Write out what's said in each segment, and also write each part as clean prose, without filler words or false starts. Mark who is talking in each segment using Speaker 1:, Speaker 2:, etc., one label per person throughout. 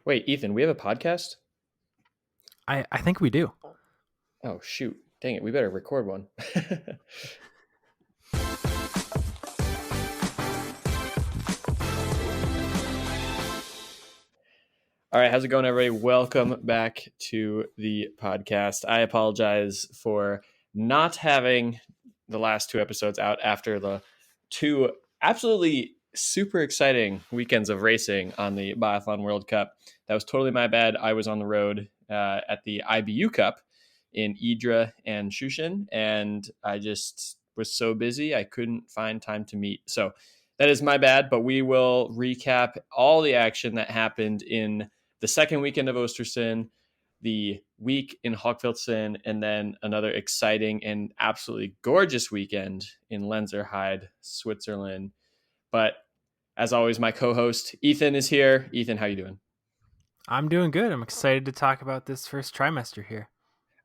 Speaker 1: Wait, Ethan, we have a podcast?
Speaker 2: I think we do.
Speaker 1: Oh, shoot. Dang it. We better record one. All right. How's it going, everybody? Welcome back to the podcast. I apologize for not having the last two episodes out after the two absolutely super exciting weekends of racing on the Biathlon World Cup. That was totally my bad. I was on the road at the IBU Cup in Idra and Shushin, and I just was so busy I couldn't find time to meet. So that is my bad, but we will recap all the action that happened in the second weekend of Ostersund, the week in Hochfilzen, and then another exciting and absolutely gorgeous weekend in Lenzerheide, Switzerland. But as always, my co-host Ethan is here. Ethan, how you doing?
Speaker 2: I'm doing good. I'm excited to talk about this first trimester here.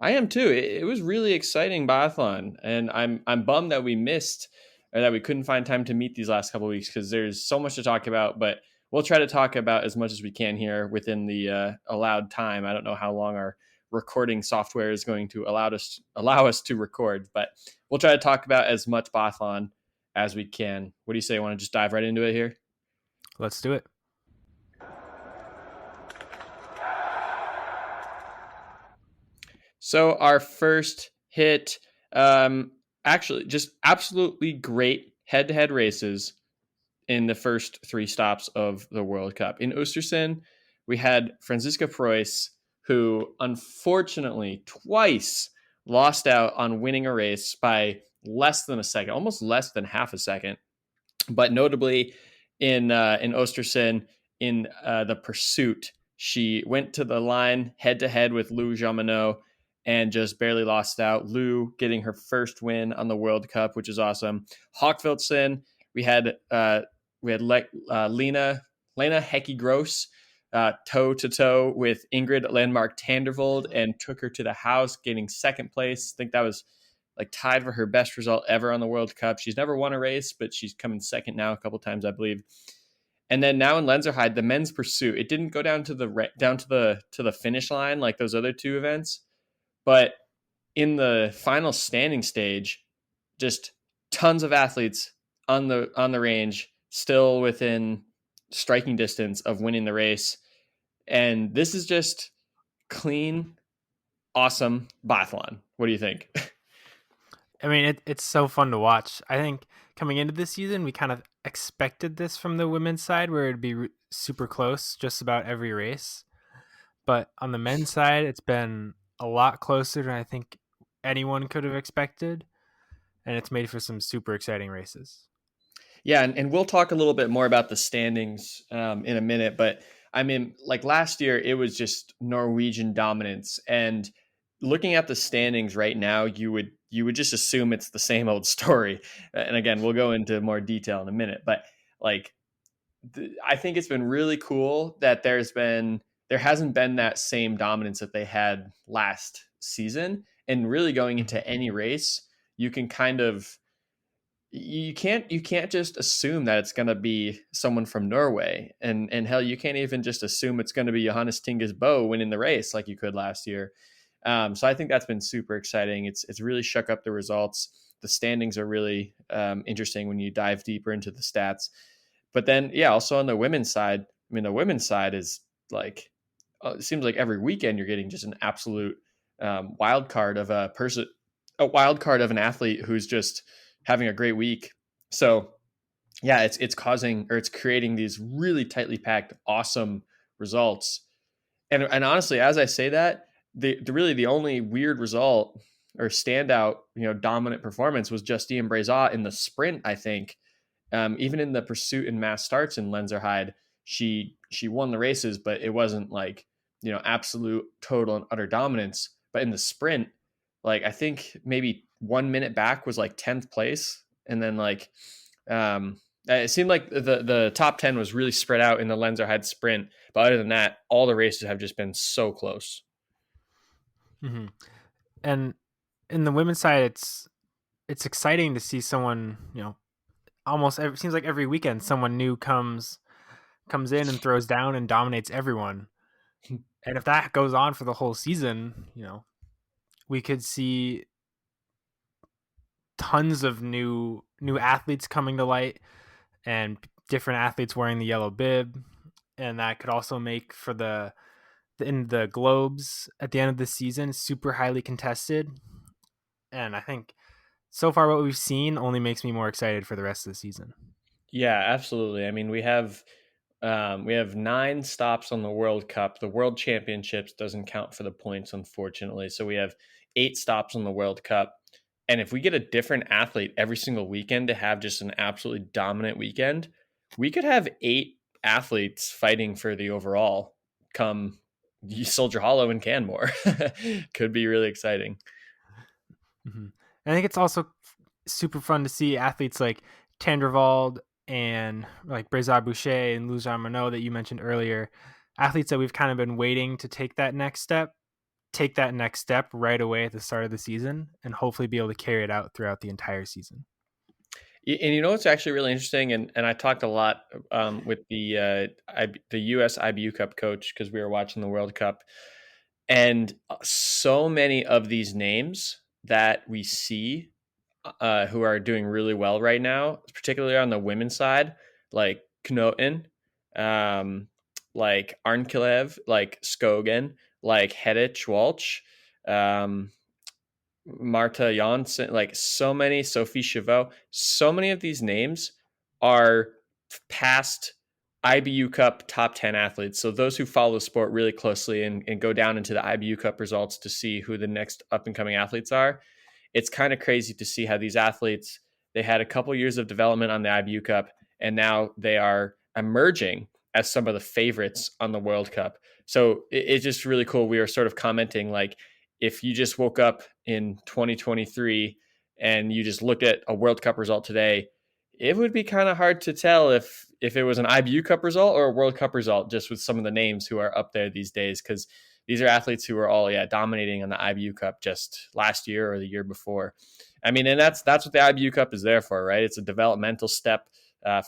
Speaker 1: I am too. It was really exciting biathlon, and I'm bummed that we missed or that we couldn't find time to meet these last couple of weeks because there's so much to talk about. But we'll try to talk about as much as we can here within the allowed time. I don't know how long our recording software is going to allow us to record, but we'll try to talk about as much biathlon as we can. What do you say? Want to just dive right into it here?
Speaker 2: Let's do it.
Speaker 1: So our first hit, actually, just absolutely great head-to-head races in the first three stops of the World Cup. In Östersund, we had Franziska Preuss, who unfortunately twice lost out on winning a race by less than a second, almost less than half a second. But notably, in Östersund, in the pursuit, she went to the line head-to-head with Lou Jomino and just barely lost out. Lou getting her first win on the World Cup, which is awesome. Hochfilzen, we had Lena Hecky Gross toe to toe with Ingrid Landmark Tandervold and took her to the house, getting second place. I think that was like tied for her best result ever on the World Cup. She's never won a race, but she's come in second now a couple times, I believe. And then now in Lenzerheide, the men's pursuit, it didn't go down to the finish line like those other two events, but in the final standing stage, just tons of athletes on the range, still within striking distance of winning the race. And this is just clean, awesome biathlon. What do you think?
Speaker 2: I mean, it's so fun to watch. I think coming into this season, we kind of expected this from the women's side, where it'd be super close just about every race. But on the men's side, it's been a lot closer than I think anyone could have expected. And it's made for some super exciting races.
Speaker 1: Yeah, and we'll talk a little bit more about the standings in a minute. But I mean, like last year, it was just Norwegian dominance. And looking at the standings right now, you would just assume it's the same old story. And again, we'll go into more detail in a minute. But like, I think it's been really cool that there hasn't been that same dominance that they had last season. And really going into any race, you can kind of you can't just assume that it's going to be someone from Norway, and hell, you can't even just assume it's going to be Johannes Tingus Bo winning the race like you could last year. So I think that's been super exciting. It's really shook up the results. The standings are really interesting when you dive deeper into the stats. But then, yeah, also on the women's side, I mean, the women's side is like it seems like every weekend you're getting just an absolute wild card of a wild card of an athlete who's just having a great week. So yeah, it's creating these really tightly packed, awesome results. And honestly, as I say that, the only weird result or standout, dominant performance was Justine Brezat in the sprint, I think. Even in the pursuit and mass starts in Lenzerheide, she won the races, but it wasn't like, absolute total and utter dominance. But in the sprint, like I think maybe 1 minute back was like 10th place. And then it seemed like the top 10 was really spread out in the Lenzerheide sprint. But other than that, all the races have just been so close.
Speaker 2: Mm-hmm. And in the women's side, it's exciting to see someone, it seems like every weekend someone new comes in and throws down and dominates everyone. And if that goes on for the whole season, we could see tons of new athletes coming to light and different athletes wearing the yellow bib, and that could also make for the in the globes at the end of the season super highly contested. And I think so far what we've seen only makes me more excited for the rest of the season.
Speaker 1: Yeah, absolutely. I mean, we have 9 stops on the World Cup. The World Championships doesn't count for the points, unfortunately. So we have 8 stops on the World Cup. And if we get a different athlete every single weekend to have just an absolutely dominant weekend, we could have 8 athletes fighting for the overall come Soldier Hollow and Canmore. Could be really exciting.
Speaker 2: Mm-hmm. I think it's also super fun to see athletes like Tandrevald and like Brezard Boucher and Lujan Monod that you mentioned earlier. Athletes that we've kind of been waiting to take that next step right away at the start of the season and hopefully be able to carry it out throughout the entire season.
Speaker 1: And you know what's actually really interesting, and I talked a lot with the U.S. IBU Cup coach because we were watching the World Cup, and so many of these names that we see who are doing really well right now, particularly on the women's side, like Knoten, um, like Arnkilev, like Skogan, like Hedich Walsh, um, Marta Janssen, like so many, Sophie Chavot, so many of these names are past IBU Cup top 10 athletes. So those who follow the sport really closely and go down into the IBU Cup results to see who the next up and coming athletes are, it's kind of crazy to see how these athletes, they had a couple years of development on the IBU Cup and now they are emerging as some of the favorites on the World Cup. So it's just really cool. We were sort of commenting like if you just woke up in 2023 and you just looked at a World Cup result today, it would be kind of hard to tell if it was an IBU Cup result or a World Cup result, just with some of the names who are up there these days, because these are athletes who are all dominating on the IBU Cup just last year or the year before. I mean, and that's what the IBU Cup is there for, right? It's a developmental step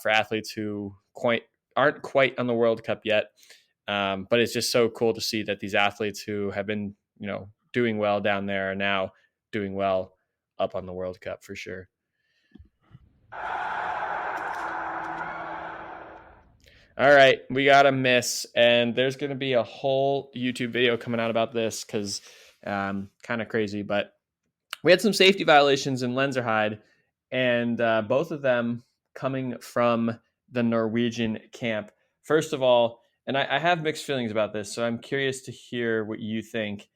Speaker 1: for athletes who aren't quite on the World Cup yet. But it's just so cool to see that these athletes who have been, doing well down there are now doing well up on the World Cup for sure. All right, we got a miss, and there's going to be a whole YouTube video coming out about this because kind of crazy. But we had some safety violations in Lenzerheide, and both of them coming from the Norwegian camp. First of all, and I have mixed feelings about this, so I'm curious to hear what you think.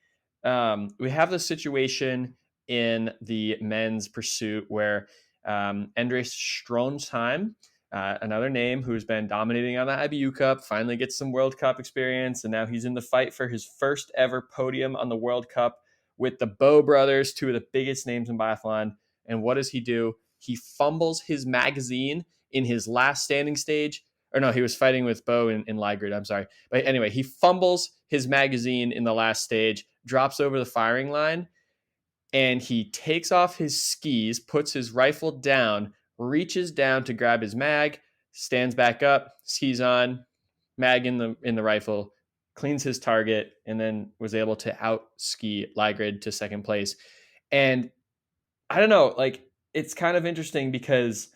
Speaker 1: We have the situation in the men's pursuit where Andres Stronsheim, another name who's been dominating on the IBU Cup, finally gets some World Cup experience, and now he's in the fight for his first ever podium on the World Cup with the Bow brothers, two of the biggest names in biathlon. And what does he do? He fumbles his magazine in his last standing stage. Or no, he was fighting with Bow in Ligrid. I'm sorry. But anyway, he fumbles his magazine in the last stage, drops over the firing line, and he takes off his skis, puts his rifle down, reaches down to grab his mag, stands back up, skis on, mag in the rifle, cleans his target, and then was able to out ski Ligrid to second place. And I don't know, like it's kind of interesting because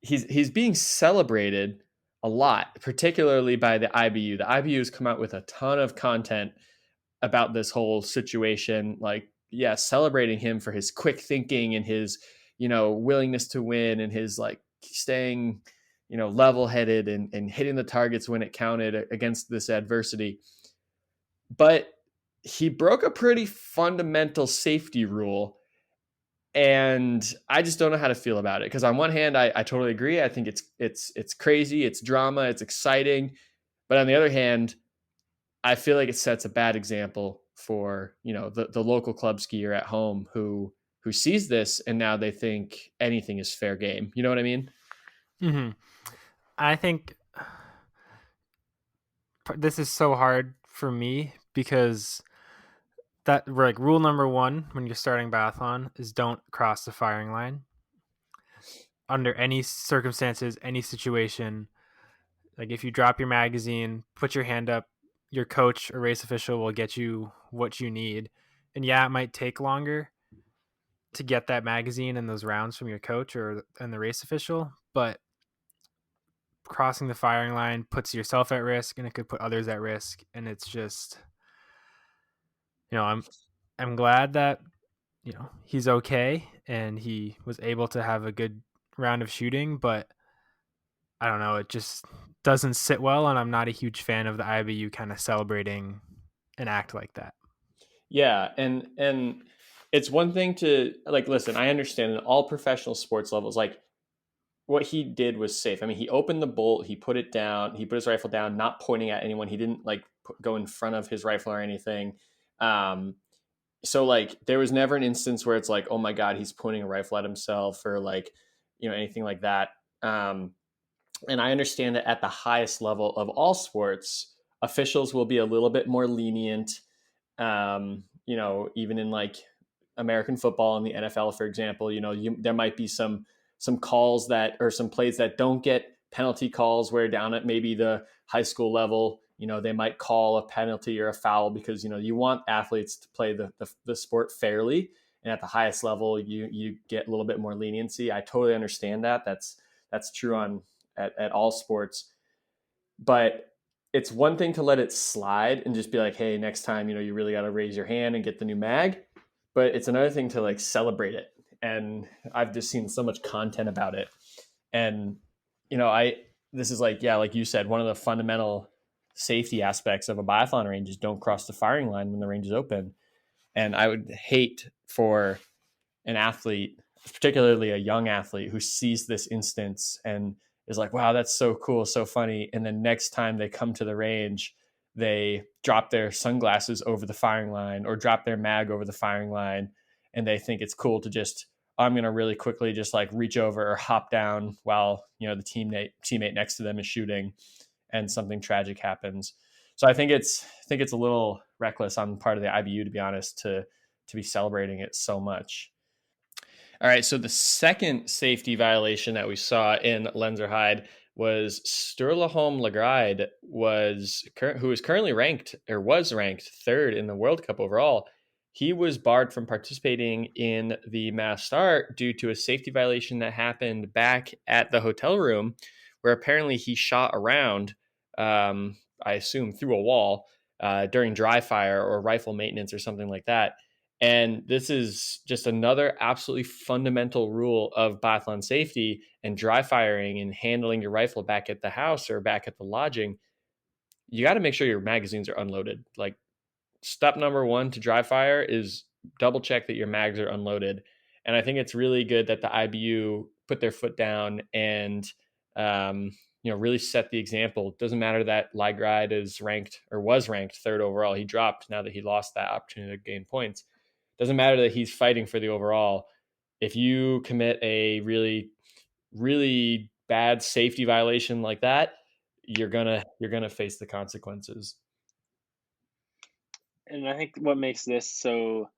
Speaker 1: he's being celebrated a lot, particularly by the IBU. The IBU has come out with a ton of content about this whole situation, like celebrating him for his quick thinking and his willingness to win and his like staying level headed and hitting the targets when it counted against this adversity. But he broke a pretty fundamental safety rule, and I just don't know how to feel about it, because on one hand I totally agree. I think it's crazy, it's drama, it's exciting, but on the other hand I feel like it sets a bad example for the local club skier at home who sees this and now they think anything is fair game. You know what I mean?
Speaker 2: Mm-hmm. I think this is so hard for me because that like rule number one when you're starting biathlon is don't cross the firing line under any circumstances, any situation. Like if you drop your magazine, put your hand up, your coach or race official will get you what you need. And yeah, it might take longer to get that magazine and those rounds from your coach or and the race official, but crossing the firing line puts yourself at risk and it could put others at risk. And it's just, I'm glad that, he's okay and he was able to have a good round of shooting, but I don't know, it just doesn't sit well. And I'm not a huge fan of the IBU kind of celebrating an act like that.
Speaker 1: Yeah, and it's one thing to like listen, I understand in all professional sports levels, like what he did was safe. I mean, he opened the bolt, he put it down, he put his rifle down, not pointing at anyone. He didn't like go in front of his rifle or anything. Um, so like there was never an instance where it's like, oh my god, he's pointing a rifle at himself or like anything like that. Um, and I understand that at the highest level of all sports, officials will be a little bit more lenient. Even in like American football and the NFL, for example, there might be some calls that or some plays that don't get penalty calls. Where down at maybe the high school level, they might call a penalty or a foul because you want athletes to play the sport fairly. And at the highest level, you get a little bit more leniency. I totally understand that. That's true at all sports, but it's one thing to let it slide and just be like, hey, next time, you really got to raise your hand and get the new mag. But it's another thing to like celebrate it. And I've just seen so much content about it. And, this is like, yeah, like you said, one of the fundamental safety aspects of a biathlon range is don't cross the firing line when the range is open. And I would hate for an athlete, particularly a young athlete, who sees this instance and is like, wow, that's so cool, so funny. And then next time they come to the range, they drop their sunglasses over the firing line or drop their mag over the firing line. And they think it's cool to just, I'm going to really quickly just like reach over or hop down while, the teammate next to them is shooting and something tragic happens. So I think it's a little reckless on the part of the IBU, to be honest, to be celebrating it so much. All right, so the second safety violation that we saw in Lenzerheide was Sturlaholm Lagride who is currently ranked or was ranked third in the World Cup overall. He was barred from participating in the mass start due to a safety violation that happened back at the hotel room, where apparently he shot around, I assume through a wall, during dry fire or rifle maintenance or something like that. And this is just another absolutely fundamental rule of biathlon safety and dry firing and handling your rifle back at the house or back at the lodging. You got to make sure your magazines are unloaded. Like step number one to dry fire is double check that your mags are unloaded. And I think it's really good that the IBU put their foot down and really set the example. It doesn't matter that Lagride is ranked or was ranked third overall. He dropped now that he lost that opportunity to gain points. Doesn't matter that he's fighting for the overall. If you commit a really, really bad safety violation like that, you're gonna face the consequences.
Speaker 3: And I think what makes this so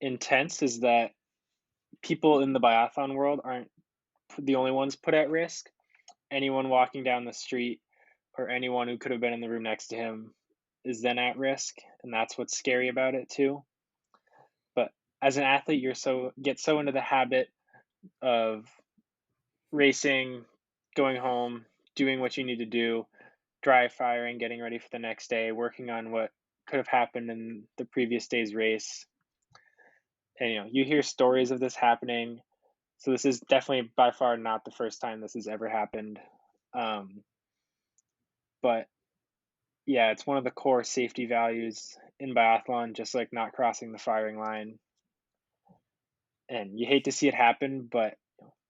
Speaker 3: intense is that people in the biathlon world aren't the only ones put at risk. Anyone walking down the street or anyone who could have been in the room next to him is then at risk, and that's what's scary about it too. But as an athlete, get so into the habit of racing, going home, doing what you need to do, dry firing, getting ready for the next day, working on what could have happened in the previous day's race. And you hear stories of this happening. So this is definitely by far not the first time this has ever happened. But yeah, it's one of the core safety values in biathlon, just like not crossing the firing line. And you hate to see it happen, but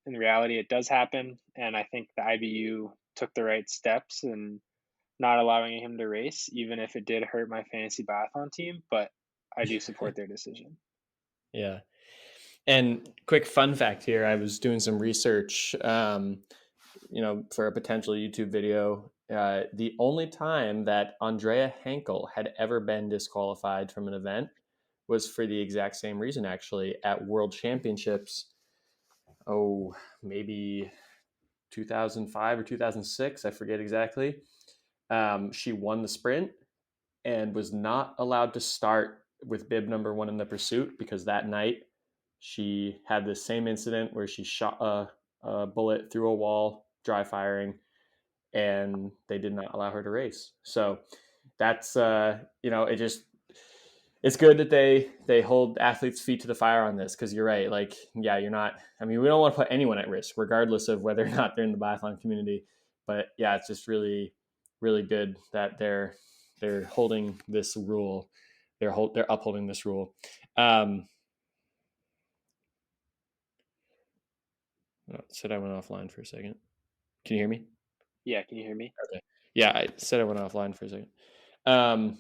Speaker 3: in reality, it does happen. And I think the IBU took the right steps in not allowing him to race, even if it did hurt my fantasy biathlon team. But I do support their decision.
Speaker 1: Yeah. And quick fun fact here, I was doing some research, for a potential YouTube video. The only time that Andrea Henkel had ever been disqualified from an event was for the exact same reason, actually, at World Championships. Oh, maybe 2005 or 2006. I forget exactly. She won the sprint and was not allowed to start with bib number 1 in the pursuit because that night she had this same incident where she shot a bullet through a wall, dry firing, and they did not allow her to race. So that's it just it's good that they hold athletes' feet to the fire on this, because you're right. Like, yeah, you're not. I mean, we don't want to put anyone at risk, regardless of whether or not they're in the biathlon community. But yeah, it's just really, really good that they're holding this rule. They're upholding this rule. Said I went offline for a second. Can you hear me?
Speaker 3: Yeah, can you hear me?
Speaker 1: Okay. Yeah, I said I went offline for a second. Um,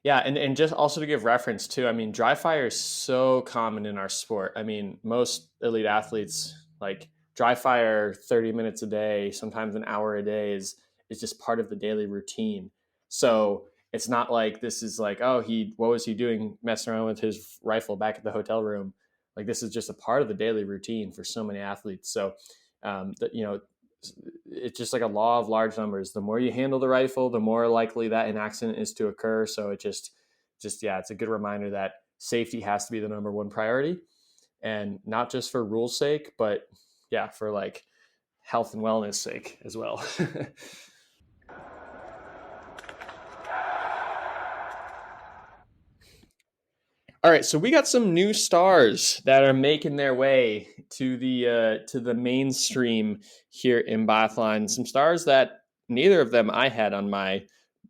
Speaker 1: Yeah, and just also to give reference too, I mean, dry fire is so common in our sport. I mean, most elite athletes like dry fire 30 minutes a day, sometimes an hour a day is just part of the daily routine. So it's not like this is like, oh, what was he doing messing around with his rifle back at the hotel room? Like, this is just a part of the daily routine for so many athletes. So that it's just like a law of large numbers. The more you handle the rifle, the more likely that an accident is to occur. So it just yeah, it's a good reminder that safety has to be the number one priority, and not just for rules sake, but yeah, for like health and wellness sake as well. All right, so we got some new stars that are making their way to the mainstream here in biathlon. Some stars that neither of them I had on my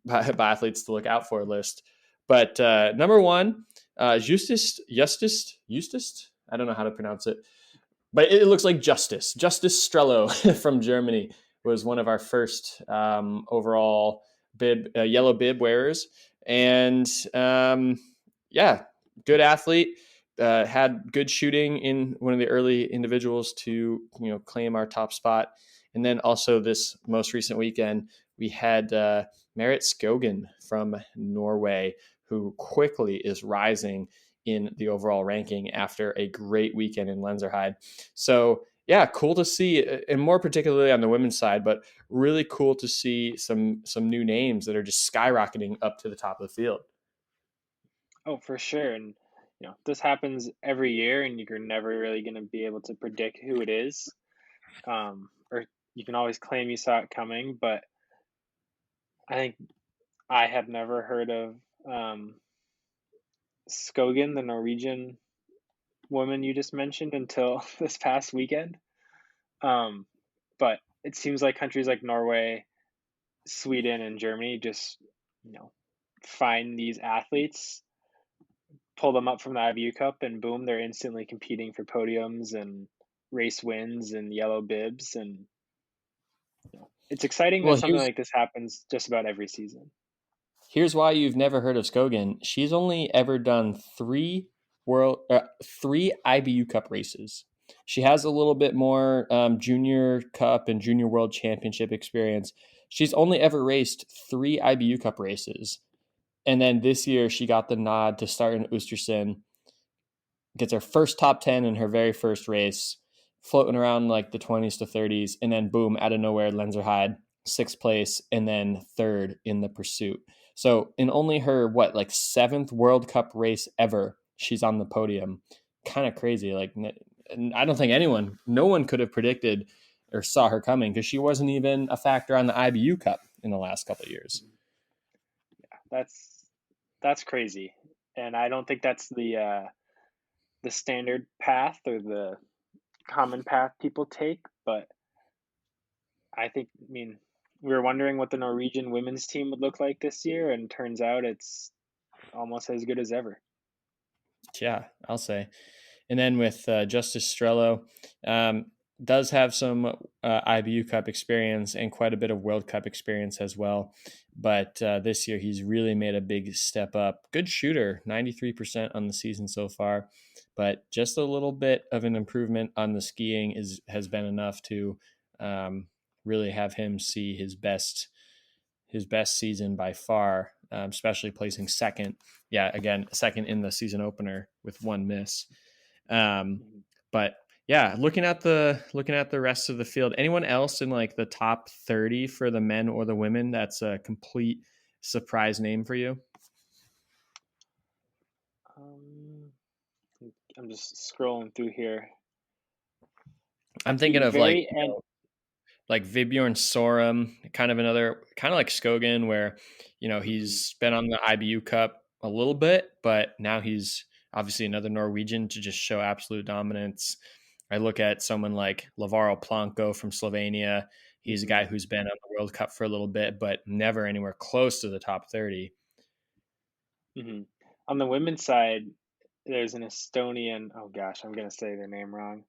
Speaker 1: biathletes to look out for list. But number one, Justus. I don't know how to pronounce it, but it looks like Justice Strello from Germany was one of our first overall yellow bib wearers, and yeah, good athlete. Had good shooting in one of the early individuals to claim our top spot, and then also this most recent weekend we had Marit Skogen from Norway, who quickly is rising in the overall ranking after a great weekend in Lenzerheide. So yeah, cool to see, and more particularly on the women's side, but really cool to see some new names that are just skyrocketing up to the top of the field.
Speaker 3: Oh, for sure. And this happens every year, and you're never really going to be able to predict who it is. Or you can always claim you saw it coming, but I think I had never heard of Skogen, the Norwegian woman you just mentioned, until this past weekend. Um, but it seems like countries like Norway, Sweden, and Germany just, find these athletes, pull them up from the IBU Cup, and boom, they're instantly competing for podiums and race wins and yellow bibs. And it's exciting
Speaker 1: Well,
Speaker 3: that something like this happens just about every season.
Speaker 1: here's why you've never heard of Skogen. She's only ever done three IBU Cup races. She has a little bit more Junior Cup and Junior World Championship experience. She's only ever raced 3 IBU Cup races, and then this year she got the nod to start in Östersund. Gets her first top 10 in her very first race, floating around like the 20s to 30s, and then boom, out of nowhere, Lenzerheide, 6th place, and then third in the pursuit. So in only her, like 7th World Cup race ever, she's on the podium. Kind of crazy. Like, I don't think no one could have predicted or saw her coming, because she wasn't even a factor on the IBU Cup in the last couple of years.
Speaker 3: Yeah, that's crazy, and I don't think that's the standard path or the common path people take. But I mean, we were wondering what the Norwegian women's team would look like this year, and turns out it's almost as good as ever.
Speaker 1: Yeah, I'll say. And then with Justice Strello, does have some IBU Cup experience and quite a bit of World Cup experience as well. But this year he's really made a big step up. Good shooter, 93% on the season so far. But just a little bit of an improvement on the skiing has been enough to really have him see his best season by far, especially placing second. Yeah, again, second in the season opener with one miss. But yeah, looking at the rest of the field, anyone else in like the top 30 for the men or the women that's a complete surprise name for you?
Speaker 3: Um, I'm just scrolling through here.
Speaker 1: I'm
Speaker 3: At the
Speaker 1: thinking of like,
Speaker 3: very end.
Speaker 1: like Vibjorn Sorum, kind of another, kind of like Skogan, where,
Speaker 3: Mhm,
Speaker 1: he's been on the IBU Cup a little bit, but now he's obviously another Norwegian to just show absolute dominance. I look at someone like Lavaro Planko from Slovenia. He's a
Speaker 3: mhm,
Speaker 1: guy who's been on the World Cup for a little bit, but never anywhere close to the top 30.
Speaker 3: mhm. On the women's side, there's an Estonian. Oh gosh, I'm gonna say their name wrong.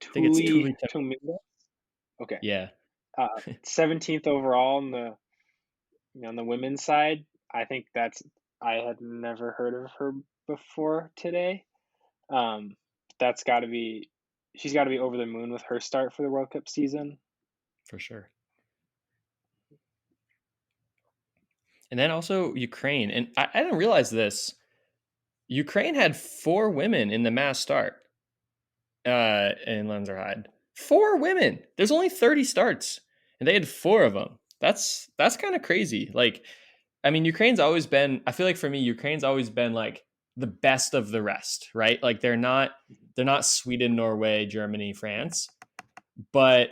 Speaker 1: I think it's
Speaker 3: Tuli
Speaker 1: Tuli.
Speaker 3: Tominga. Okay.
Speaker 1: Yeah,
Speaker 3: 17th overall in the on the women's side. I think that's I had never heard of her before today. Um, that's got to be she's got to be over the moon with her start for the World Cup season.
Speaker 1: for sure. And then also Ukraine. And I didn't realize this. Ukraine had 4 women in the mass start in Lenzerheide. 4 women. There's only 30 starts, and they had 4 of them. That's kind of crazy. Like, I mean, Ukraine's always been. I feel like for me, Ukraine's always been like the best of the rest, right? Like they're not Sweden, Norway, Germany, France, but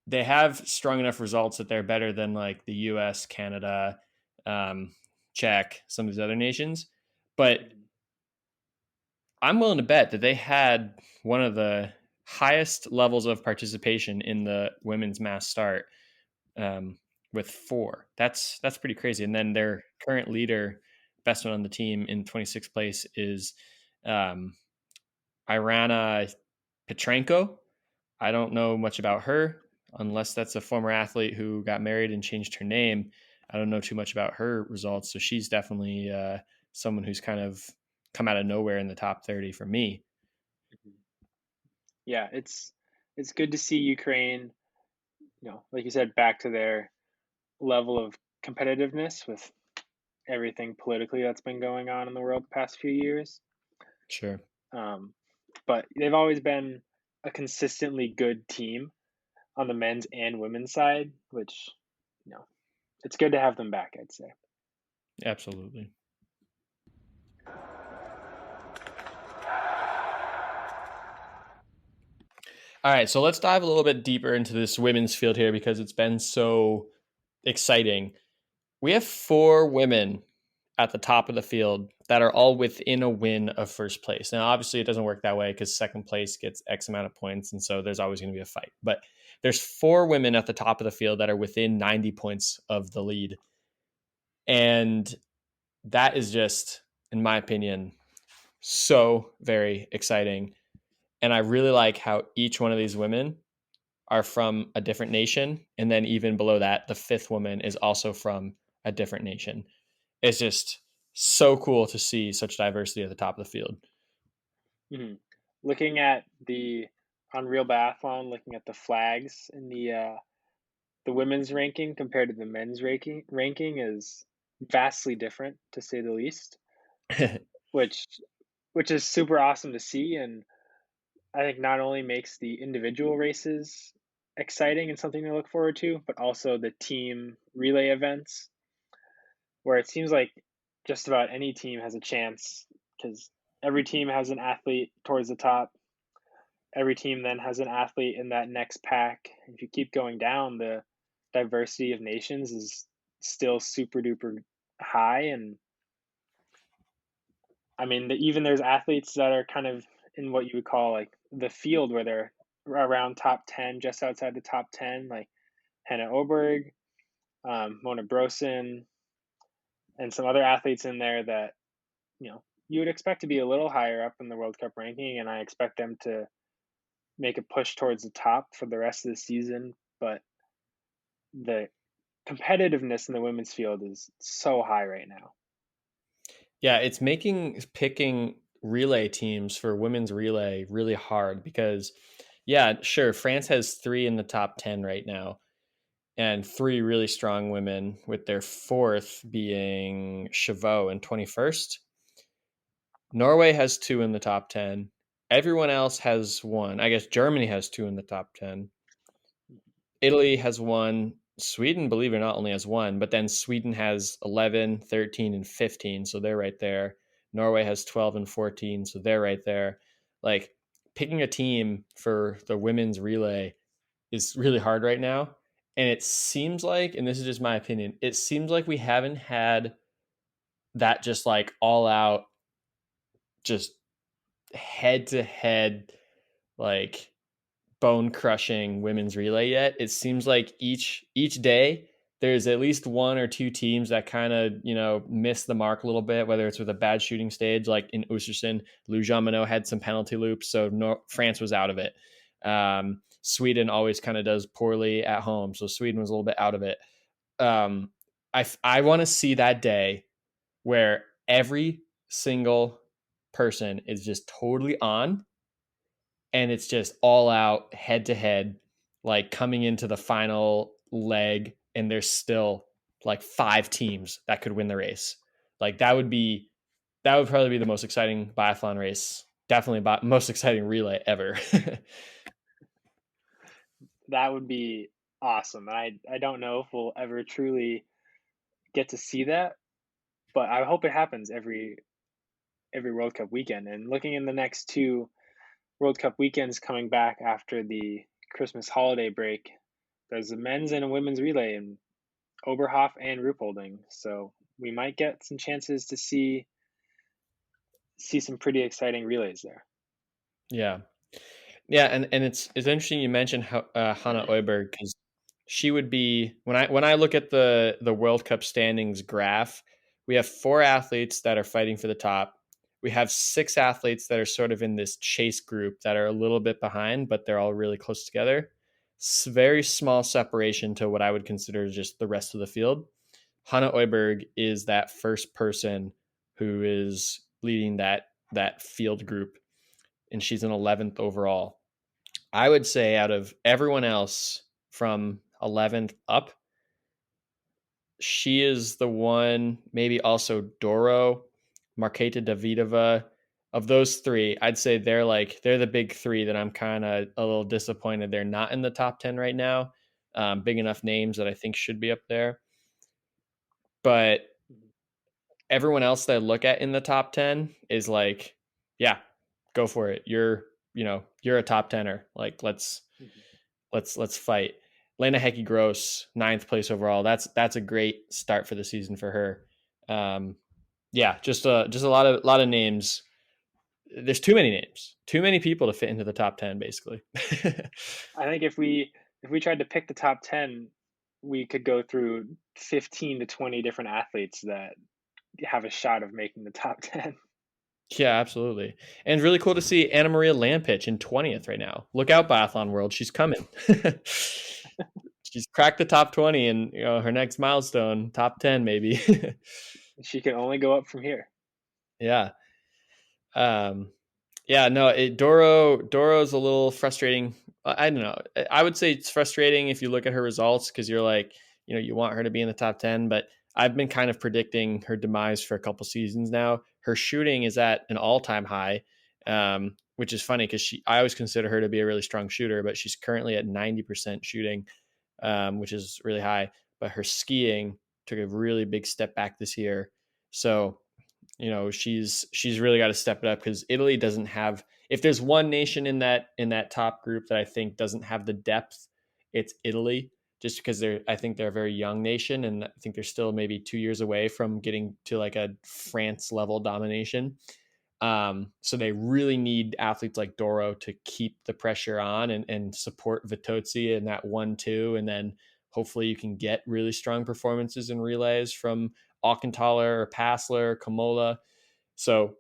Speaker 1: they have strong enough results that they're better than like the U.S., Canada, um, Czech, some of these other nations. But
Speaker 3: Mhm,
Speaker 1: I'm willing to bet that they had one of the highest levels of participation in the women's mass start, um, with 4. That's pretty crazy. And then their current leader, best one on the team in 26th place, is um, Irana Petrenko. I don't know much about her unless that's a former athlete who got married and changed her name. I don't know too much about her results. So she's definitely someone who's kind of come out of nowhere in the top 30 for me.
Speaker 3: mhm. Yeah, it's good to see Ukraine, like you said, back to their level of competitiveness with everything politically that's been going on in the world the past few years.
Speaker 1: Sure.
Speaker 3: Um, but they've always been a consistently good team on the men's and women's side, which you know it's good to have them back. I'd say.
Speaker 1: Absolutely. All right. So let's dive a little bit deeper into this women's field here because it's been so exciting. We have 4 women at the top of the field that are all within a win of first place. Now, obviously, it doesn't work that way because second place gets X amount of points. And so there's always going to be a fight. But there's 4 women at the top of the field that are within 90 points of the lead. And that is just, in my opinion, so very exciting. And I really like how each one of these women are from a different nation. And then even below that, the 5th woman is also from a different nation. It's just so cool to see such diversity at the top of the field.
Speaker 3: Mhm. Looking at the Unreal Biathlon, looking at the flags in the women's ranking compared to the men's ranking is vastly different, to say the least. Which which is super awesome to see, and I think not only makes the individual races exciting and something to look forward to, but also the team relay events where it seems like just about any team has a chance because every team has an athlete towards the top. Every team then has an athlete in that next pack. If you keep going down, the diversity of nations is still super duper high. And I mean, even there's athletes that are kind of in what you would call like the field where they're around top 10, just outside the top 10, like Hannah Oberg, Mona Brosen, and some other athletes in there that you would expect to be a little higher up in the World Cup ranking, and I expect them to make a push towards the top for the rest of the season. But the competitiveness in the women's field is so high right now.
Speaker 1: Yeah, it's making picking relay teams for women's relay really hard because, yeah, sure, France has 3 in the top 10 right now and 3 really strong women, with their 4th being Chavot in 21st. Norway has 2 in the top 10. Everyone else has 1. I guess Germany has 2 in the top 10. Italy has 1. Sweden, believe it or not, only has one, but then Sweden has 11, 13, and 15. So they're right there. Norway has 12 and 14. So they're right there. Like picking a team for the women's relay is really hard right now. And it seems like, and this is just my opinion, it seems like we haven't had that just like all out, just head to head, like bone crushing women's relay yet. It seems like each day there's at least one or two teams that kind of miss the mark a little bit, whether it's with a bad shooting stage like in Östersund. Lou Jean Monod had some penalty loops, so France was out of it. Sweden always kind of does poorly at home, so Sweden was a little bit out of it. I want to see that day where every single person is just totally on, and it's just all out head to head, like coming into the final leg, and there's still like five teams that could win the race. Like that would probably be the most exciting biathlon race, definitely most exciting relay ever.
Speaker 3: That would be awesome. I don't know if we'll ever truly get to see that, but I hope it happens every World Cup weekend. And looking in the next two World Cup weekends coming back after the Christmas holiday break, there's a men's and a women's relay in Oberhof and Ruhpolding. So we might get some chances to see some pretty exciting relays there.
Speaker 1: Yeah. Yeah, and it's interesting you mentioned Hannah Oiberg, because she would be, when I look at the World Cup standings graph, we have four athletes that are fighting for the top. We have six athletes that are sort of in this chase group that are a little bit behind, but they're all really close together. Very small separation to what I would consider just the rest of the field. Hannah Oiberg is that first person who is leading that field group, and she's an 11th overall. I would say out of everyone else from 11th up, she is the one, maybe also Doro, Marketa Davidova. Of those three, I'd say they're the big three that I'm kind of a little disappointed they're not in the top 10 right now. Big enough names that I think should be up there. But everyone else that I look at in the top 10 is like, yeah, go for it. You're a top tenner. Like let's fight. Lena Hecky Gross, ninth place overall. That's a great start for the season for her. Yeah, just a lot of names. There's too many names, too many people to fit into the top 10, basically.
Speaker 3: I think if we tried to pick the top 10, we could go through 15 to 20 different athletes that have a shot of making the top 10.
Speaker 1: Yeah, absolutely. And really cool to see Anna Maria Lampich in 20th right now. Look out, Biathlon World. She's coming. She's cracked the top 20, and her next milestone, top 10 maybe.
Speaker 3: She can only go up from here.
Speaker 1: Yeah. Yeah, no, Doro's a little frustrating. I don't know. I would say it's frustrating if you look at her results, because you're like, you want her to be in the top 10, but I've been kind of predicting her demise for a couple seasons now. Her shooting is at an all-time high, which is funny because I always consider her to be a really strong shooter, but she's currently at 90% shooting, which is really high. But her skiing took a really big step back this year. So she's really got to step it up, because Italy doesn't have, if there's one nation in that top group that I think doesn't have the depth, it's Italy, just because I think they're a very young nation, and I think they're still maybe 2 years away from getting to like a France level domination. So they really need athletes like Doro to keep the pressure on and support Vitozzi in that 1-2, and then hopefully you can get really strong performances in relays from Aukenthaler or Passler, Kamola. So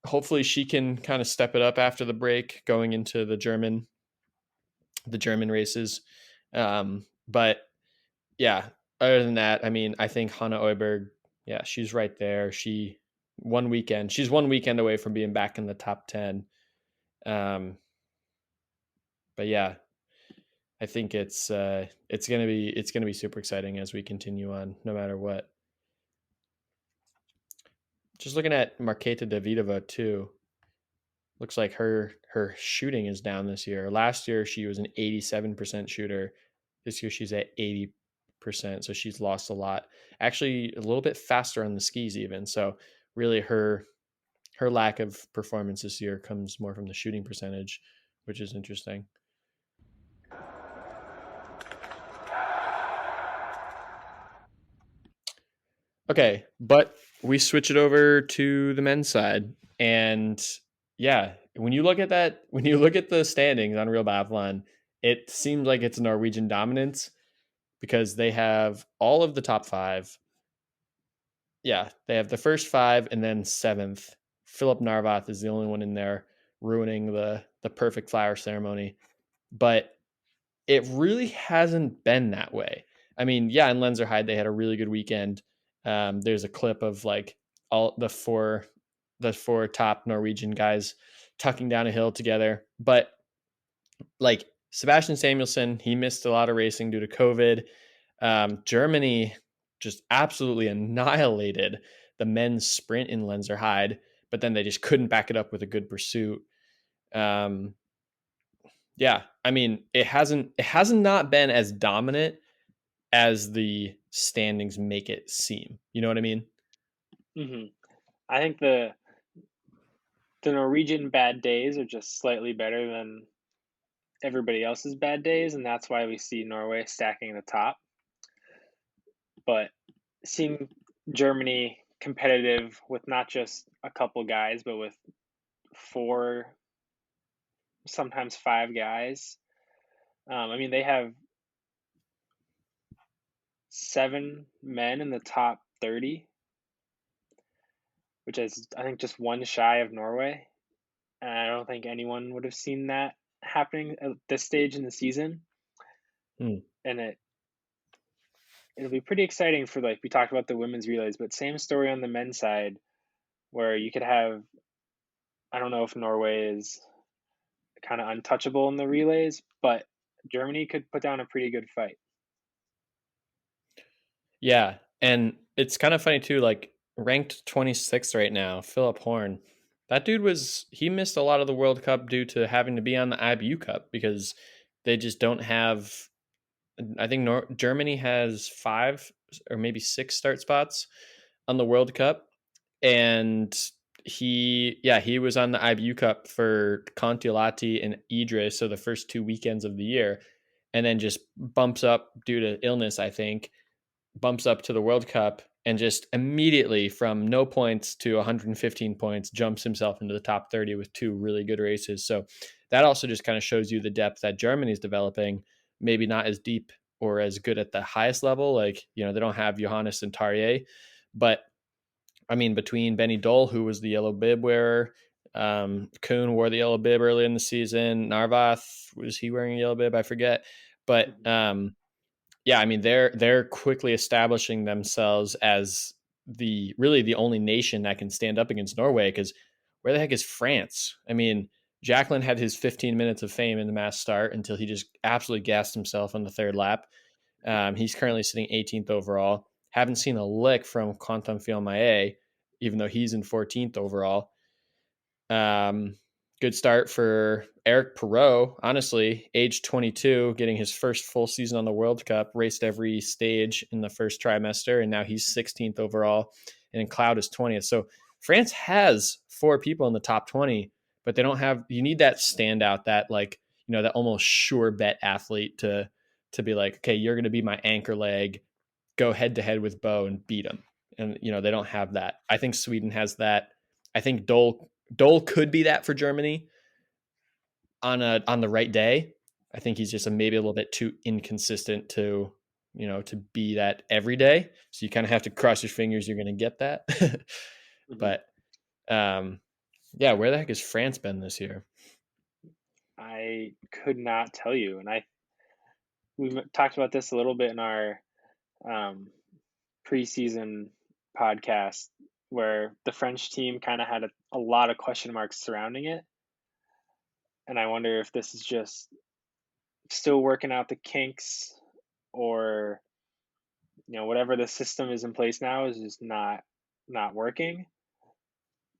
Speaker 1: hopefully she can kind of step it up after the break going into the German races. But yeah, other than that, I mean, I think Hannah Oiberg, yeah, she's right there. She's 1 weekend away from being back in the top 10. But yeah, I think it's gonna be super exciting as we continue on, no matter what. Just looking at Marketa Davidova too. Looks like her shooting is down this year. Last year she was an 87% shooter. This year she's at percent, so she's lost a lot. Actually, a little bit faster on the skis even. So really, her lack of performance this year comes more from the shooting percentage, which is interesting. Okay, but we switch it over to the men's side, and yeah, when you look at that, when you look at the standings on Real Biathlon, it seems like it's Norwegian dominance because they have all of the top five. Yeah, they have the first five and then seventh. Philip Narvath is the only one in there ruining the perfect flower ceremony, but it really hasn't been that way. I mean, yeah, in Lenzerheide they had a really good weekend. There's a clip of like all the four top Norwegian guys tucking down a hill together, but like Sebastian Samuelsson, he missed a lot of racing due to COVID. Germany just absolutely annihilated the men's sprint in Lenzerheide, but then they just couldn't back it up with a good pursuit. Um, yeah, I mean, it hasn't not been as dominant as the standings make it seem. You know what I mean?
Speaker 3: Hmm. I think the Norwegian bad days are just slightly better than everybody else's bad days, and that's why we see Norway stacking the top. But seeing Germany competitive with not just a couple guys, but with four, sometimes five guys. I mean, they have 7 men in the top 30, which is, I think, just one shy of Norway. And I don't think anyone would have seen that happening at this stage in the season.
Speaker 1: Hmm.
Speaker 3: And it'll be pretty exciting for, like, we talked about the women's relays, but same story on the men's side, where you could have, I don't know if Norway is kind of untouchable in the relays, but Germany could put down a pretty good fight.
Speaker 1: Yeah, and it's kind of funny too. Like ranked 26th right now, Philip Horn. That dude he missed a lot of the World Cup due to having to be on the IBU Cup because they just don't have. I think Germany has 5 or maybe 6 start spots on the World Cup, and he was on the IBU Cup for Kontiolahti and Idris, so the first 2 weekends of the year, and then just bumps up due to illness, I think, bumps up to the World Cup and just immediately from no points to 115 points jumps himself into the top 30 with 2 really good races. So that also just kind of shows you the depth that Germany is developing, maybe not as deep or as good at the highest level. Like, they don't have Johannes and Tarjei, but I mean, between Benny Dole, who was the yellow bib wearer, Kuhn wore the yellow bib early in the season. Narvath, was he wearing a yellow bib? I forget. But
Speaker 3: Mm-hmm.
Speaker 1: yeah, I mean they're quickly establishing themselves as the only nation that can stand up against Norway, because where the heck is France? I mean, Jacqueline had his 15 minutes of fame in the mass start until he just absolutely gassed himself on the third lap. He's currently sitting 18th overall. Haven't seen a lick from Quentin Fillon-Maillet, even though he's in 14th overall. Um, Good start for Eric Perot, honestly, age 22, getting his first full season on the World Cup, raced every stage in the first trimester, and now he's 16th overall, and Cloud is 20th. So France has 4 people in the top 20, but they don't have, you need that standout, that like, that almost sure bet athlete to be like, okay, you're going to be my anchor leg, go head to head with Bo and beat him. And, they don't have that. I think Sweden has that. I think Dole could be that for Germany on the right day. I think he's just maybe a little bit too inconsistent to be that every day. So you kind of have to cross your fingers you're going to get that.
Speaker 3: Mm-hmm.
Speaker 1: But yeah, where the heck has France been this year?
Speaker 3: I could not tell you, and we talked about this a little bit in our um, preseason podcast, where the French team kind of had a lot of question marks surrounding it, and I wonder if this is just still working out the kinks, or whatever the system is in place now is just not working.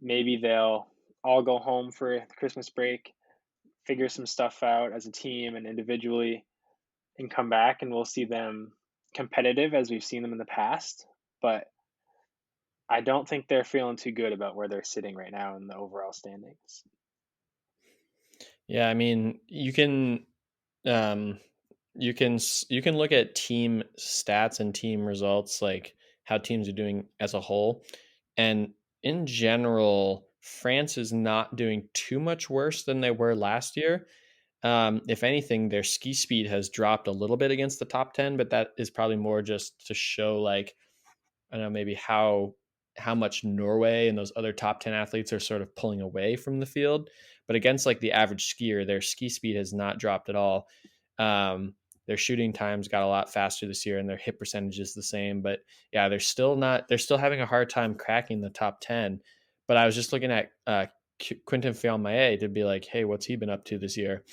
Speaker 3: Maybe they'll all go home for the Christmas break, figure some stuff out as a team and individually, and come back, and we'll see them competitive as we've seen them in the past, but I don't think they're feeling too good about where they're sitting right now in the overall standings.
Speaker 1: Yeah, I mean, um, you can look at team stats and team results, like how teams are doing as a whole, and in general, France is not doing too much worse than they were last year. If anything, their ski speed has dropped a little bit against the top 10, but that is probably more just to show like I don't know maybe how much Norway and those other top 10 athletes are sort of pulling away from the field. But against like the average skier, their ski speed has not dropped at all. Um, their shooting times got a lot faster this year, and their hit percentage is the same. But yeah, they're still having a hard time cracking the top 10. But I was just looking at Quentin Fillon to be like, hey, what's he been up to this year?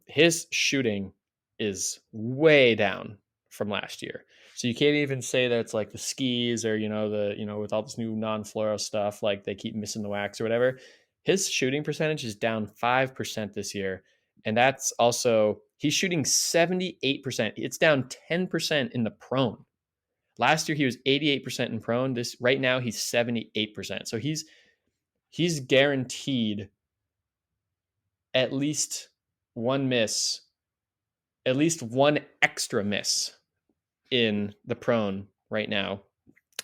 Speaker 1: His shooting is way down from last year. So you can't even say that it's like the skis or with all this new non-fluoro stuff, like they keep missing the wax or whatever. His shooting percentage is down 5% this year, and that's also he's shooting 78%. It's down 10% in the prone. Last year he was 88% in prone. This right now he's 78%. So he's guaranteed at least one miss, at least one extra miss in the prone right now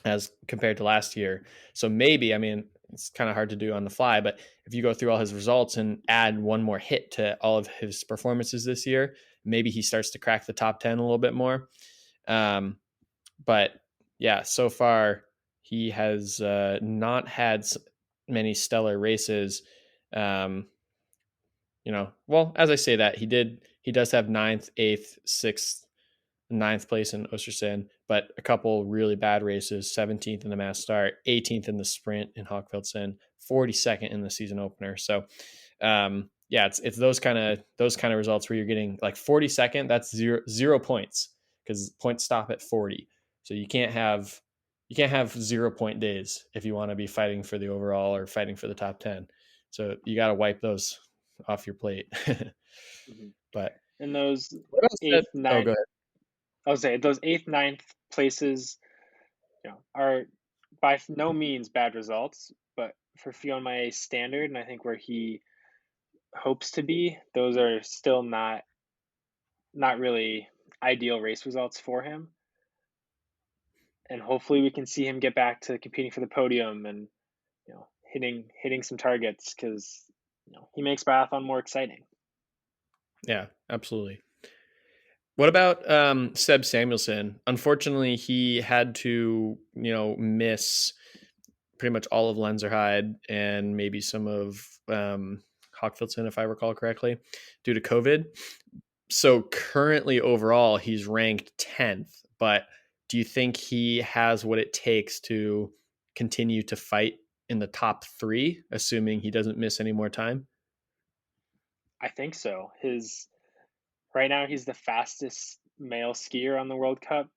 Speaker 1: as compared to last year. So maybe, I mean, it's kind of hard to do on the fly, but if you go through all his results and add one more hit to all of his performances this year, maybe he starts to crack the top 10 a little bit more. But yeah, so far he has not had many stellar races. Um, well, as I say that, he does have ninth, eighth, sixth, ninth place in Ostersund, but a couple really bad races: 17th in the mass start, 18th in the sprint in Hagfeldsen, 42nd in the season opener. So, yeah, it's those kind of results where you're getting like 42nd. That's zero points because points stop at 40. So you can't have 0 point days if you want to be fighting for the overall or fighting for the top 10. So you got to wipe those off your plate.
Speaker 3: Mhm.
Speaker 1: But
Speaker 3: And those
Speaker 1: what else said?
Speaker 3: eighth,
Speaker 1: Oh, go
Speaker 3: ninth,
Speaker 1: ahead.
Speaker 3: I would say those eighth, ninth places, are by no means bad results, but for Fionmae's standard, and I think where he hopes to be, those are still not really ideal race results for him. And hopefully we can see him get back to competing for the podium and hitting some targets because he makes biathlon more exciting.
Speaker 1: Yeah, absolutely. What about Seb Samuelson? Unfortunately, he had to, miss pretty much all of Lenzerheide and maybe some of Hockfieldson, if I recall correctly, due to COVID. So currently, overall, he's ranked 10th. But do you think he has what it takes to continue to fight in the top three, assuming he doesn't miss any more time?
Speaker 3: I think so. His Right now he's the fastest male skier on the World Cup.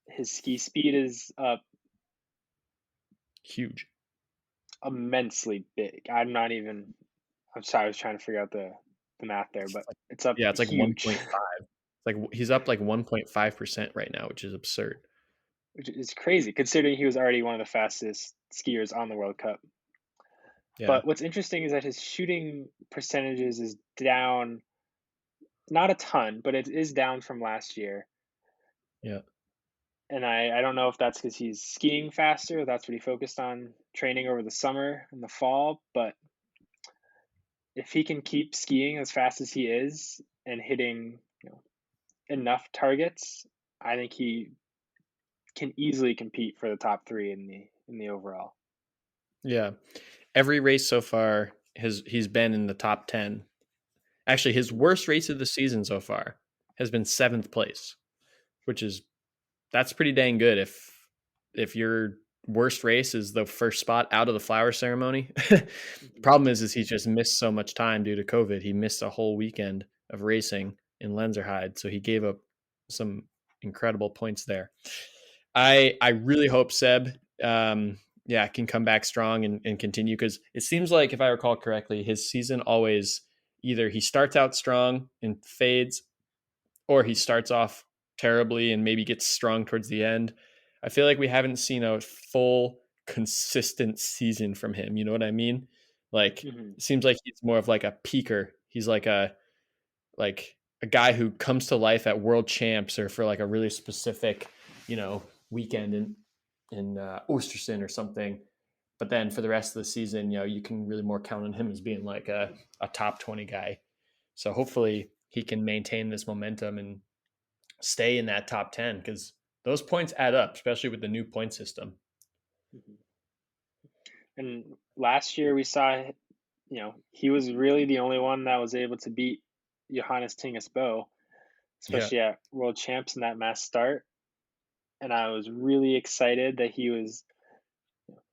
Speaker 3: His ski speed is up
Speaker 1: Huge.
Speaker 3: immensely big. I'm sorry, I was trying to figure out the math there, but it's up
Speaker 1: Yeah, it's like
Speaker 3: huge,
Speaker 1: 1.5. Like he's up like 1.5% right now, which is absurd.
Speaker 3: which is crazy considering he was already one of the fastest skiers on the World Cup.
Speaker 1: Yeah.
Speaker 3: But what's interesting is that his shooting percentages is down, not a ton, but it is down from last year.
Speaker 1: Yeah.
Speaker 3: And I don't know if that's because he's skiing faster. That's what he focused on training over the summer and the fall. But if he can keep skiing as fast as he is and hitting enough targets, I think he can easily compete for the top three in the overall.
Speaker 1: Yeah. Every race so far he's been in the top 10. Actually, his worst race of the season so far has been 7th place, which is that's pretty dang good if your worst race is the first spot out of the flower ceremony.
Speaker 3: Mhm.
Speaker 1: Problem is he's just missed so much time due to COVID. He missed a whole weekend of racing in Lenzerheide, so he gave up some incredible points there. I really hope Seb can come back strong and continue, because it seems like, if I recall correctly, his season always either he starts out strong and fades, or he starts off terribly and maybe gets strong towards the end. I feel like we haven't seen a full consistent season from him. You know what I mean? Like
Speaker 3: Hmm.
Speaker 1: it seems like he's more of like a peaker. He's like a guy who comes to life at world champs or for like a really specific, weekend in Ostersund or something. But then for the rest of the season, you can really more count on him as being like a top 20 guy. So hopefully he can maintain this momentum and stay in that top 10 because those points add up, especially with the new point system.
Speaker 3: Hmm. And last year we saw, he was really the only one that was able to beat Johannes Tingus Bo,
Speaker 1: Yeah.
Speaker 3: especially at World Champs in that mass start. And I was really excited that he was,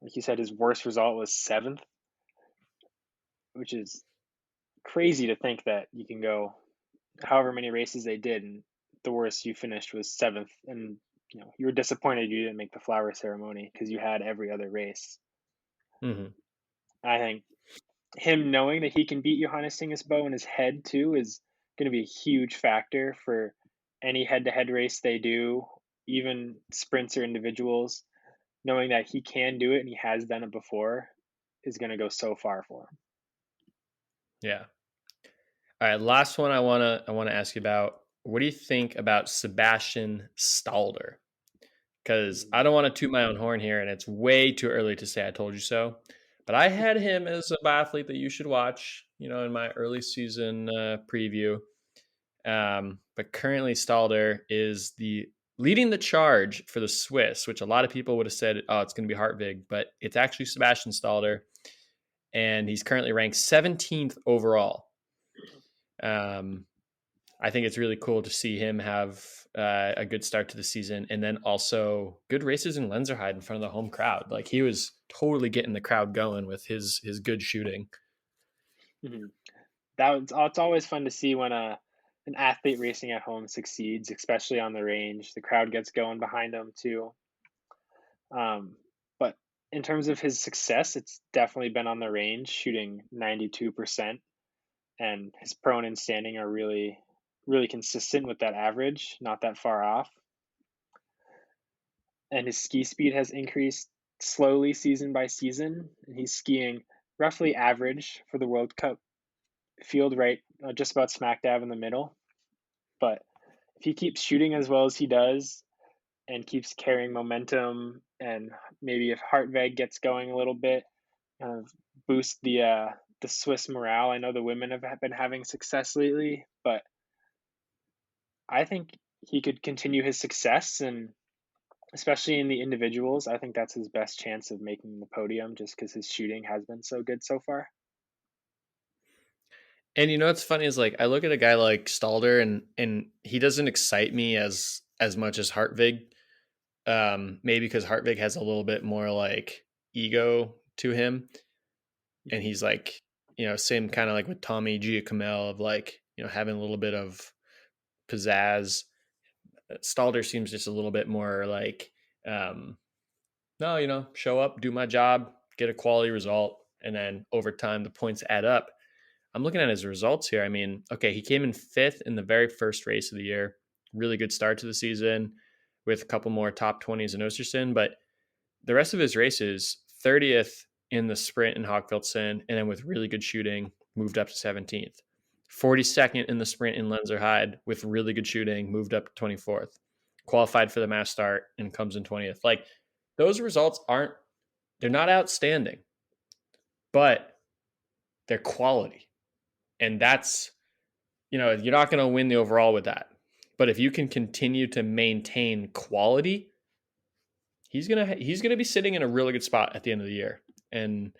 Speaker 3: like you said, his worst result was seventh, which is crazy to think that you can go however many races they did, and the worst you finished was seventh. And you were disappointed you didn't make the flower ceremony because you had every other race.
Speaker 1: Mm-hmm.
Speaker 3: I think him knowing that he can beat Johannes Singesbo in his head too is going to be a huge factor for any head-to-head race they do, even sprints or individuals. Knowing that he can do it and he has done it before is going to go so far for him.
Speaker 1: Yeah. All right. Last one I wanna ask you about. What do you think about Sebastian Stalder? Because I
Speaker 3: Mm.
Speaker 1: don't want to toot my own horn here, and it's way too early to say I told you so. But I had him as a biathlete that you should watch, in my early season preview. But currently, Stalder is the leading the charge for the Swiss, which a lot of people would have said, "Oh, it's going to be Hartwig," but it's actually Sebastian Stalder, and he's currently ranked 17th overall. Um, I think it's really cool to see him have a good start to the season, and then also good races in Lenzerheide in front of the home crowd. Like he was totally getting the crowd going with his good shooting.
Speaker 3: Mm-hmm. It's always fun to see when an athlete racing at home succeeds, especially on the range. The crowd gets going behind them too. But in terms of his success, it's definitely been on the range, shooting 92%, and his prone and standing are really, really consistent with that average, not that far off. And his ski speed has increased slowly season by season, and he's skiing roughly average for the World Cup field, right, just about smack dab in the middle. But if he keeps shooting as well as he does and keeps carrying momentum, and maybe if Hartweg gets going a little bit, kind of boost the Swiss morale. I know the women have been having success lately, but I think he could continue his success, and especially in the individuals, I think that's his best chance of making the podium, just because his shooting has been so good so far.
Speaker 1: And what's funny is like I look at a guy like Stalder, and he doesn't excite me as much as Hartwig. Maybe because Hartwig has a little bit more like ego to him, and
Speaker 3: Mhm.
Speaker 1: he's like same kind of like with Tommy Giacomelli of like having a little bit of pizzazz. Stalder seems just a little bit more like, no, show up, do my job, get a quality result, and then over time the points add up. I'm looking at his results here. I mean, okay, he came in fifth in the very first race of the year. Really good start to the season with a couple more top 20s in Ostersund, but the rest of his races, 30th in the sprint in Hagfeldsen, and then with really good shooting, moved up to 17th. 42nd in the sprint in Lenzerheide with really good shooting, moved up to 24th. Qualified for the mass start and comes in 20th. Like those results they're not outstanding, but they're quality. And that's, you're not going to win the overall with that. But if you can continue to maintain quality, he's gonna be sitting in a really good spot at the end of the year. And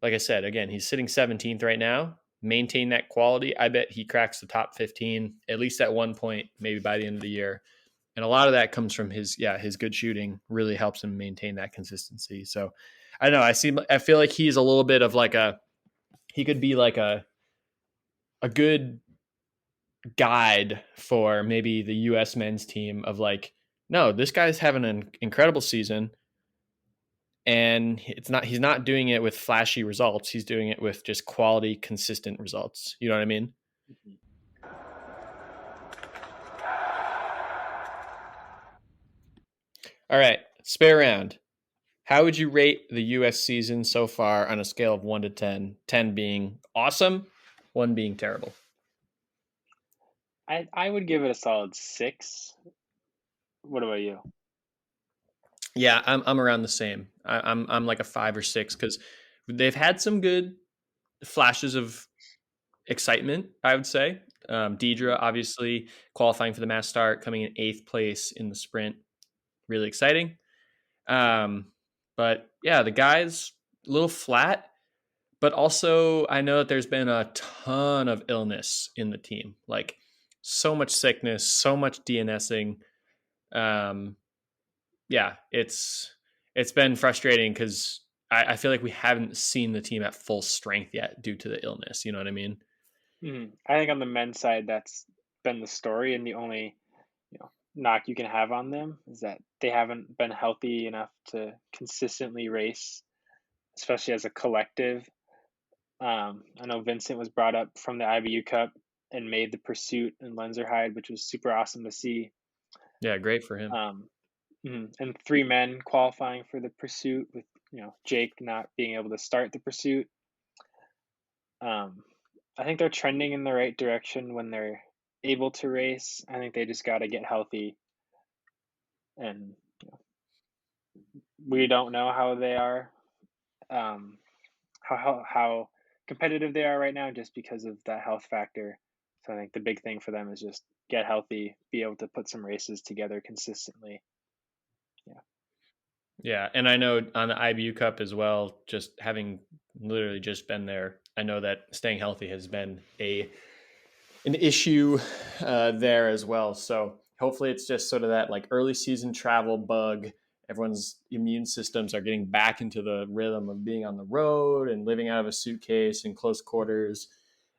Speaker 1: like I said, again, he's sitting 17th right now. Maintain that quality. I bet he cracks the top 15 at least at one point, maybe by the end of the year. And a lot of that comes from his good shooting really helps him maintain that consistency. So I don't know. I feel like he's a little bit of like he could be like a good guide for maybe the US men's team of like, no, this guy's having an incredible season and he's not doing it with flashy results. He's doing it with just quality, consistent results. You know what I mean?
Speaker 3: Mhm.
Speaker 1: All right, spare round. How would you rate the U.S. season so far on a scale of 1 to 10? 10 being awesome, 1 being terrible.
Speaker 3: I would give it a solid 6. What about you?
Speaker 1: Yeah, I'm around the same. I'm like a 5 or 6 because they've had some good flashes of excitement, I would say. Deidre, obviously, qualifying for the mass start, coming in 8th place in the sprint. Really exciting. But yeah, the guys, a little flat. But also, I know that there's been a ton of illness in the team, like so much sickness, so much DNSing. Um, yeah, it's been frustrating because I feel like we haven't seen the team at full strength yet due to the illness. You know what I mean?
Speaker 3: I think on the men's side, that's been the story, and the only knock you can have on them is that they haven't been healthy enough to consistently race, especially as a collective. I know Vincent was brought up from the IBU Cup and made the pursuit in Lenzerheide, which was super awesome to see.
Speaker 1: Yeah, great for him.
Speaker 3: Um, and 3 men qualifying for the pursuit, with Jake not being able to start the pursuit. Um, I think they're trending in the right direction when they're able to race. I think they just got to get healthy, and we don't know how they are, um, how competitive they are right now, just because of that health factor. So I think the big thing for them is just get healthy, be able to put some races together consistently. Yeah.
Speaker 1: Yeah, and I know on the IBU Cup as well, just having literally just been there, I know that staying healthy has been an issue there as well. So hopefully it's just sort of that like early season travel bug. Everyone's immune systems are getting back into the rhythm of being on the road and living out of a suitcase in close quarters.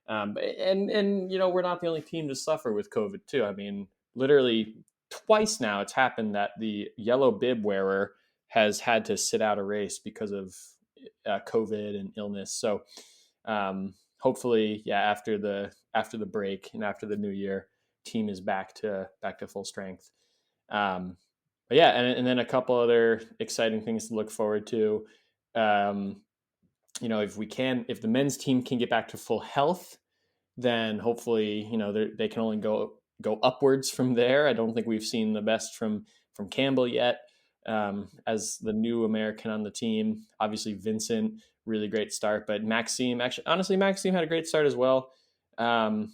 Speaker 1: And we're not the only team to suffer with COVID too. I mean, literally twice now it's happened that the yellow bib wearer has had to sit out a race because of COVID and illness. So hopefully, yeah, after the break and after the new year, team is back to full strength. Um, but yeah, and then a couple other exciting things to look forward to. Um, if the men's team can get back to full health, then hopefully, they can only go upwards from there. I don't think we've seen the best from Campbell yet. As the new American on the team, obviously Vincent, really great start, but Maxime, actually, honestly, Maxime had a great start as well.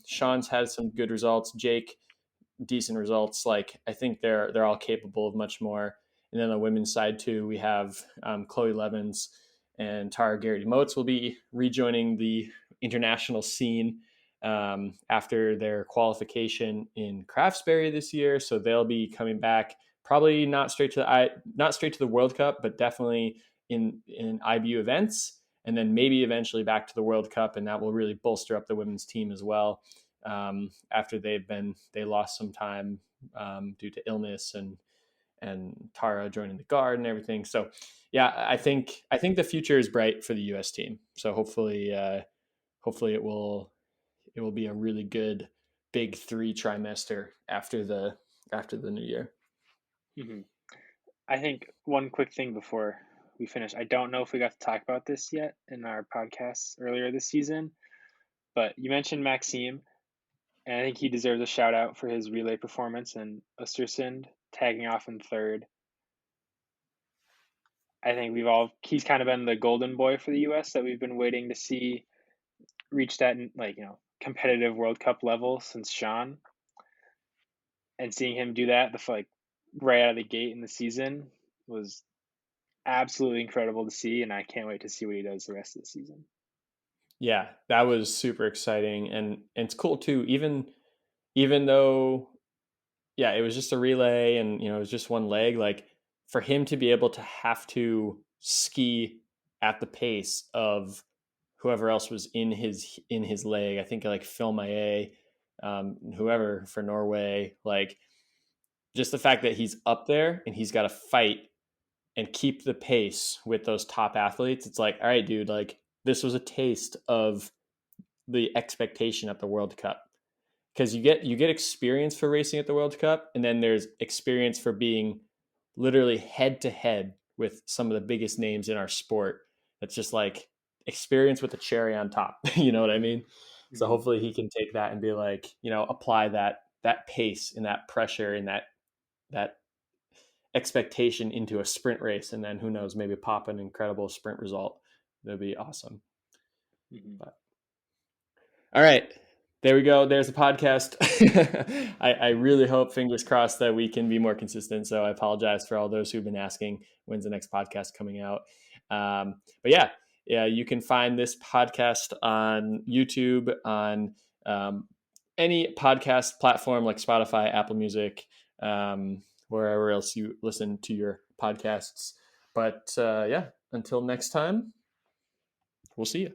Speaker 1: Sean's had some good results. Jake, decent results. Like I think they're all capable of much more. And then on the women's side too, we have Chloe Levens and Tara Garrity Moats will be rejoining the international scene after their qualification in Craftsbury this year. So they'll be coming back, probably not straight to the World Cup, but definitely in IBU events, and then maybe eventually back to the World Cup, and that will really bolster up the women's team as well. After they lost some time due to illness and Tara joining the guard and everything. So yeah, I think the future is bright for the U.S. team. So hopefully it will be a really good big 3 trimester after the new year.
Speaker 3: hmm I think one quick thing before we finish. I don't know if we got to talk about this yet in our podcasts earlier this season, but you mentioned Maxime, and I think he deserves a shout out for his relay performance and Östersund tagging off in third. I think he's kind of been the golden boy for the US that we've been waiting to see reach that competitive World Cup level since Sean, and seeing him do that right out of the gate in the season was absolutely incredible to see, and I can't wait to see what he does the rest of the season.
Speaker 1: Yeah, that was super exciting, and it's cool too. Even though, yeah, it was just a relay, and it was just one leg. Like for him to be able to have to ski at the pace of whoever else was in his leg. I think like Phil Maillet, whoever for Norway. Like just the fact that he's up there and he's got to fight and keep the pace with those top athletes. It's like, all right, dude, like this was a taste of the expectation at the World Cup, because you get experience for racing at the World Cup, and then there's experience for being literally head to head with some of the biggest names in our sport. That's just like experience with a cherry on top. You know what I mean? So
Speaker 3: Mm-hmm.
Speaker 1: hopefully he can take that and be like, apply that pace and that pressure and that expectation into a sprint race, and then who knows, maybe pop an incredible sprint result. That'd be awesome.
Speaker 3: Mm-hmm.
Speaker 1: But all right, there we go. There's a podcast. I really hope, fingers crossed, that we can be more consistent. So I apologize for all those who've been asking when's the next podcast coming out. But yeah, you can find this podcast on YouTube, on any podcast platform like Spotify, Apple Music, wherever else you listen to your podcasts. But yeah, until next time, we'll see you.